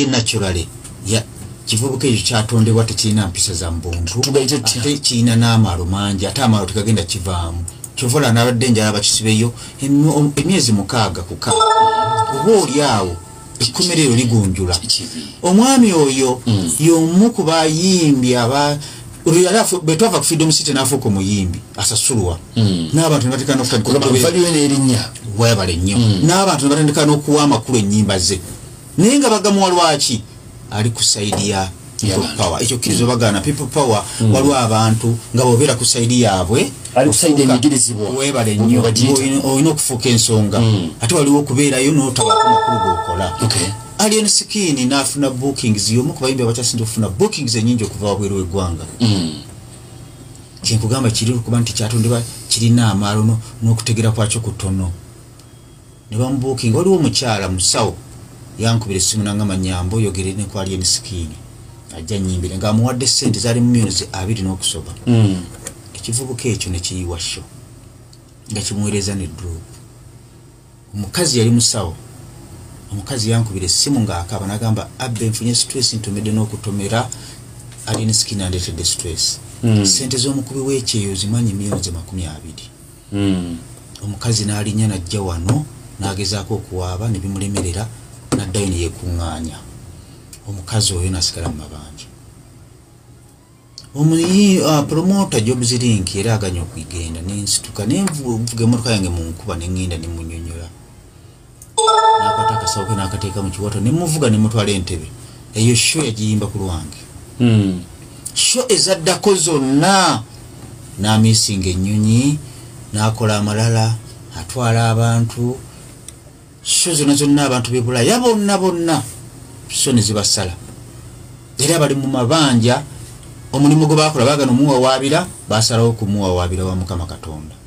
naturally ya kivubuka ekyo kyatondebwa tekirina mpisa za mbuntu ate kirina n'amaalo mangi ate amaalo tekagenda kivaamu kyovola nabadde njala bakisibeyo emyezi 6 kuka oba oli awo ekkomerero ligunjula omwami oyo y'omu ku bayimbi betwava ku Freedom City n'afuuka omuyimbi asasulwa n'abantu ne bateekana webale nnyo n'abantu ne batendeka n'okuwa amakulu ennyimba ze naye nga bagamuwa lwaki ali ku sayidi ya people power ekyo kirizo bagana people power waliwo abantu nga bobeera ku sayidi yaabwe webale nnyo olina okufuuka ensonga ate waliwo okubeerayo n'otabako makulu g'okola Alien Skin n'afuna bookings y'omu ku bayimbi abakyasinze okufuna bookings ennyingi okuva wabweru w'eggwanga kyenkugamba kiri okuba nti kyatondebwa kirina amaalo n'okutegera kwakyo kutono ne bamubooking waliwo omukyala musawo yankubira essimu nangamba Nyambo yogere ne ku Alien Skin ajja nyimbire ng'amuwadde ssente zaali mu millions 2 n'okusoba ekivubuka ekyo ne kiyiwa sho nga kimuweereza ne drop omukazi yali musawo omukazi yankubira essimu ng'akaaba n'agamba abbe nfunye stress ntomedde n'okutomera Alien Skin andetedde stress ssente z'omukubi w'ekyeyo zimanyi millions 20 omukazi n'alinnya n'ajja wano n'agezaako okuwaaba ne bimulemerera n'addayo ne yeekuŋŋaanya omukazi oyo n'asigala mu mabanja promoter Jobs Link era aganya okugenda n'ensituka n'envuga emmotoka yange mu nkuba n'eŋŋenda ne munyonyola n'akwata akasawo ke n'akateeka mu kiwato ne muvuga ne mutwala entebe eyo show yagiyimba ku lwange show ezaddako zonna n'amisinga ennyonyi n'akola amalala atwala abantu show zonna abantu b'e Bulaaya bonna so ne zibasala era bali mu mabanja omulimu gwe bakola baagana omuwawaabira basalawo kumuwawaabira wa Mukama Katonda